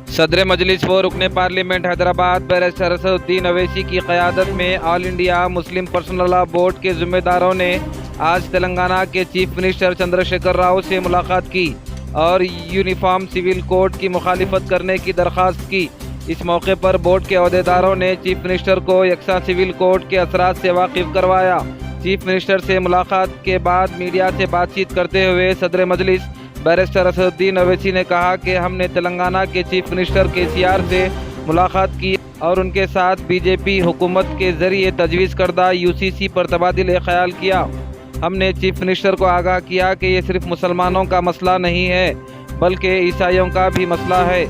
सदर मजलिस व रुकने पार्लियामेंट हैदराबाद बैरिस्टर असदुद्दीन अवैसी की क़यादत में all India Muslim personal law board के ज़िम्मेदारों ने आज तेलंगाना के चीफ मिनिस्टर चंद्रशेखर राव से मुलाकात की और यूनिफॉर्म सिविल कोड की मुखालिफत करने की दरख्वास्त की। इस मौके पर बोर्ड के अहदेदारों ने चीफ मिनिस्टर को यकसा सिविल कोड के असरात से वाकिफ़ करवाया। चीफ मिनिस्टर से मुलाकात के बाद मीडिया से बातचीत करते हुए सदर मजलिस बैरिस्टर असदुद्दीन अवैसी ने कहा कि हमने तेलंगाना के चीफ मिनिस्टर KCR से मुलाकात की और उनके साथ बीजेपी हुकूमत के ज़रिए तजवीज़ करदा UCC पर तबादिल ख्याल किया। हमने चीफ मिनिस्टर को आगाह किया कि ये सिर्फ मुसलमानों का मसला नहीं है बल्कि ईसाइयों का भी मसला है।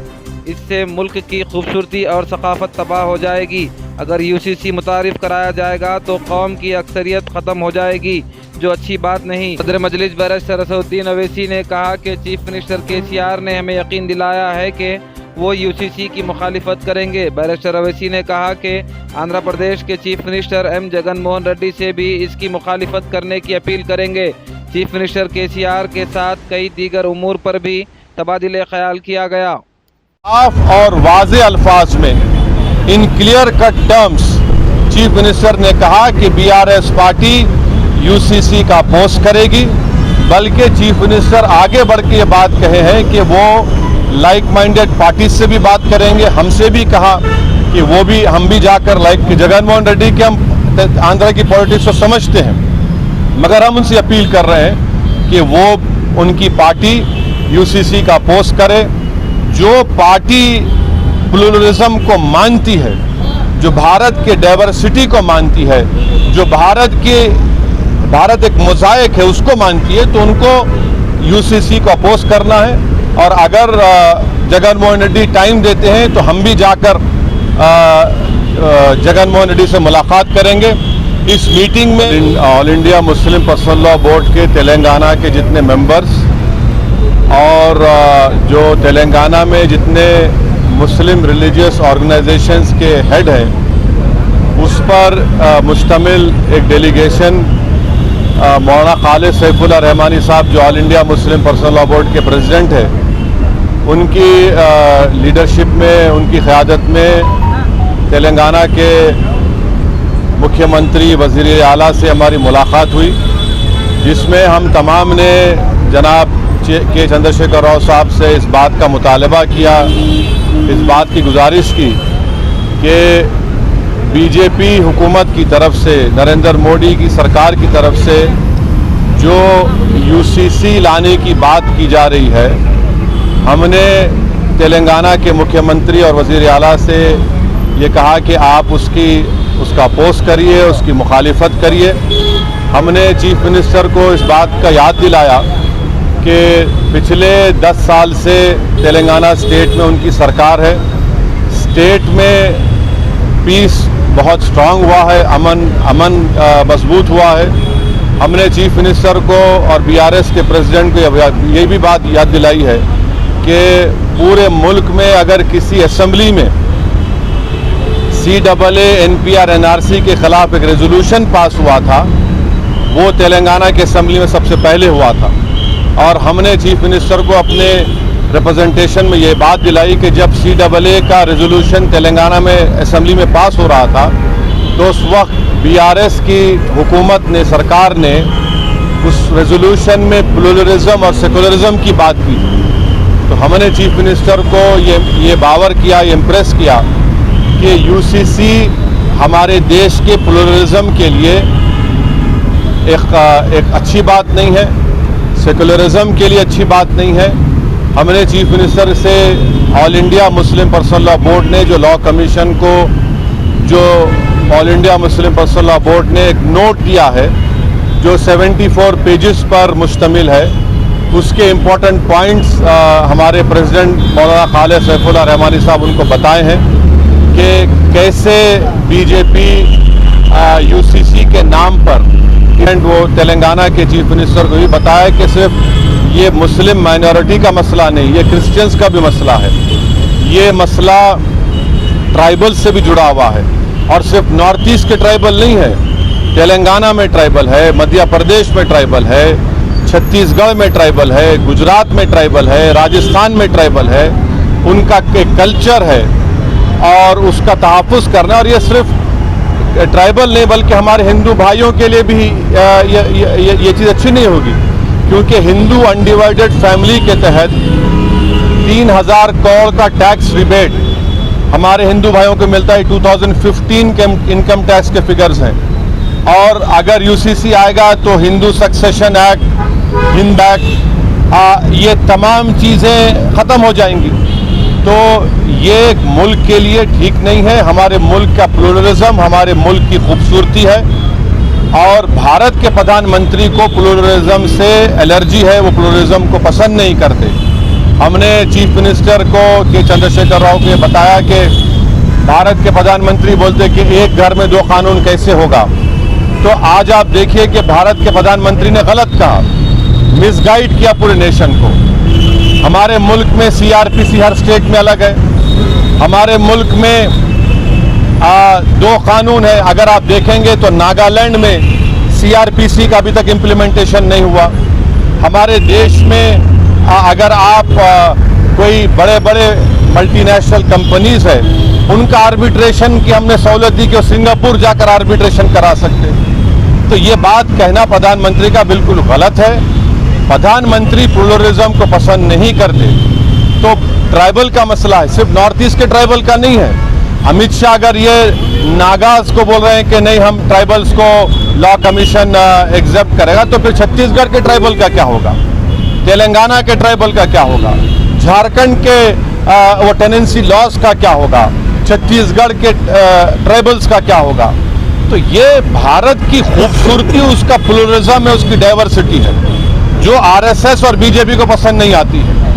इससे मुल्क की खूबसूरती और सकाफत तबाह हो जाएगी। अगर UCC मुतारिफ कराया जाएगा तो कौम की अक्सरियत ख़त्म हो जाएगी, जो अच्छी बात नहीं। सदर मजलिस बैरिस्टर असदुद्दीन अवैसी ने कहा कि चीफ मिनिस्टर KCR ने हमें यकीन दिलाया है कि वो UCC की मुखालिफत करेंगे। बैरिस्टर अवैसी ने कहा कि आंध्र प्रदेश के chief minister M Jaganmohan Reddy से भी इसकी मुखालिफत करने की अपील करेंगे। चीफ मिनिस्टर KCR के साथ कई दीगर उमूर पर भी तबादिल ख्याल किया गया। साफ और वाज़े अल्फाज में in clear cut terms chief minister ने कहा कि BRS पार्टी UCC का अपोज करेगी, बल्कि चीफ मिनिस्टर आगे बढ़ के ये बात कहे हैं कि वो लाइक माइंडेड पार्टी से भी बात करेंगे। हमसे भी कहा कि हम भी जाकर जगनमोहन रेड्डी के हम आंध्र की पॉलिटिक्स को समझते हैं, मगर हम उनसे अपील कर रहे हैं कि वो उनकी पार्टी UCC का अपोज करे। जो पार्टी प्लूरलिज्म को मानती है, जो भारत के डाइवर्सिटी को मानती है, जो भारत एक मोज़ाइक है उसको मानती है, तो उनको UCC को अपोज करना है। और अगर जगनमोहन रेड्डी टाइम देते हैं तो हम भी जाकर जगनमोहन रेड्डी से मुलाकात करेंगे। इस मीटिंग में all India Muslim personal law board के तेलंगाना के जितने मेंबर्स और जो तेलंगाना में जितने मुस्लिम रिलीजियस ऑर्गेनाइजेशंस के हेड हैं, उस पर मुश्तमिल एक डेलीगेशन मौलाना खालिद सैफुल्लाह रहमानी साहब, जो all India Muslim personal law board के प्रेसिडेंट हैं, उनकी लीडरशिप में, उनकी क़यादत में तेलंगाना के मुख्यमंत्री वज़ीर आला से हमारी मुलाकात हुई, जिसमें हम तमाम ने जनाब के चंद्रशेखर राव साहब से इस बात का मुतालबा किया, इस बात की गुजारिश की कि BJP हुकूमत की तरफ से, नरेंद्र मोदी की सरकार की तरफ से जो UCC लाने की बात की जा रही है, हमने तेलंगाना के मुख्यमंत्री और वज़ीर आला से ये कहा कि आप उसका अपोज करिए, उसकी मुखालिफत करिए। हमने चीफ मिनिस्टर को इस बात का याद दिलाया कि पिछले 10 साल से तेलंगाना स्टेट में उनकी सरकार है। स्टेट में पीस बहुत स्ट्रांग हुआ है, अमन मजबूत हुआ है। हमने चीफ मिनिस्टर को और BRS के प्रेसिडेंट को ये भी बात याद दिलाई है कि पूरे मुल्क में अगर किसी असेंबली में CAA NPR NRC के ख़िलाफ़ एक रेजोल्यूशन पास हुआ था, वो तेलंगाना के असेंबली में सबसे पहले हुआ था। और हमने चीफ मिनिस्टर को अपने रिप्रेजेंटेशन में ये बात दिलाई कि जब CAA का रेजोल्यूशन तेलंगाना में असेंबली में पास हो रहा था, तो उस वक्त BRS की हुकूमत ने, सरकार ने उस रेजोल्यूशन में प्लूरलिज्म और सेकुलरिज्म की बात की। तो हमने चीफ मिनिस्टर को ये बावर किया, ये इम्प्रेस किया कि UCC हमारे देश के प्लूरलिज्म के लिए एक अच्छी बात नहीं है, सेकुलरिज्म के लिए अच्छी बात नहीं है। हमने चीफ मिनिस्टर से all India Muslim personal law board ने, जो लॉ कमीशन को, जो all India Muslim personal law board ने एक नोट दिया है जो 74 पेजेस पर मुश्तमिल है, उसके इम्पोर्टेंट पॉइंट्स हमारे प्रेसिडेंट मौलाना खालिद सैफुल्लाह रहमानी साहब उनको बताए हैं कि कैसे BJP UCC के नाम पर, वो तेलंगाना के चीफ मिनिस्टर को भी बताया कि सिर्फ ये मुस्लिम माइनॉरिटी का मसला नहीं, ये क्रिश्चियंस का भी मसला है। ये मसला ट्राइबल से भी जुड़ा हुआ है, और सिर्फ नॉर्थ ईस्ट के ट्राइबल नहीं है, तेलंगाना में ट्राइबल है, मध्य प्रदेश में ट्राइबल है, छत्तीसगढ़ में ट्राइबल है, गुजरात में ट्राइबल है, राजस्थान में ट्राइबल है। उनका एक कल्चर है और उसका तहफ़्फ़ुज़ करना। और ये सिर्फ ट्राइबल नहीं बल्कि हमारे हिंदू भाइयों के लिए भी ये चीज़ अच्छी नहीं होगी, क्योंकि हिंदू अनडिवाइडेड फैमिली के तहत 3000 करोड़ का टैक्स रिबेट हमारे हिंदू भाइयों को मिलता है। 2015 के इनकम टैक्स के फिगर्स हैं। और अगर यूसीसी आएगा तो Hindu succession act, Hind act, ये तमाम चीज़ें ख़त्म हो जाएंगी। तो ये मुल्क के लिए ठीक नहीं है। हमारे मुल्क का प्लुरलिज्म हमारे मुल्क की खूबसूरती है और भारत के प्रधानमंत्री को प्लुरलिज्म से एलर्जी है, वो प्लुरलिज्म को पसंद नहीं करते। हमने चीफ मिनिस्टर को के चंद्रशेखर राव को बताया कि भारत के प्रधानमंत्री बोलते कि एक घर में 2 कानून कैसे होगा। तो आज आप देखिए कि भारत के प्रधानमंत्री ने गलत कहा, मिसगाइड किया पूरे नेशन को। हमारे मुल्क में सीआरपीसी हर स्टेट में अलग है। हमारे मुल्क में 2 कानून है। अगर आप देखेंगे तो नागालैंड में सीआरपीसी का अभी तक इम्प्लीमेंटेशन नहीं हुआ। हमारे देश में अगर आप कोई बड़े बड़े मल्टीनेशनल कंपनीज है उनका आर्बिट्रेशन की हमने सहूलत दी कि वो सिंगापुर जाकर आर्बिट्रेशन करा सकते। तो ये बात कहना प्रधानमंत्री का बिल्कुल गलत है। प्रधानमंत्री प्लुरलिज्म को पसंद नहीं करते। तो ट्राइबल का मसला है, सिर्फ नॉर्थ ईस्ट के ट्राइबल का नहीं है। अमित शाह अगर ये नागाज को बोल रहे हैं कि नहीं हम ट्राइबल्स को लॉ कमीशन एक्सेप्ट करेगा, तो फिर छत्तीसगढ़ के ट्राइबल का क्या होगा, तेलंगाना के ट्राइबल का क्या होगा, झारखंड के वो टेनेंसी लॉज का क्या होगा, छत्तीसगढ़ के ट्राइबल्स का क्या होगा। तो ये भारत की खूबसूरती, उसका प्लुरलिज्म है, उसकी डाइवर्सिटी है, जो आरएसएस और बीजेपी को पसंद नहीं आती है।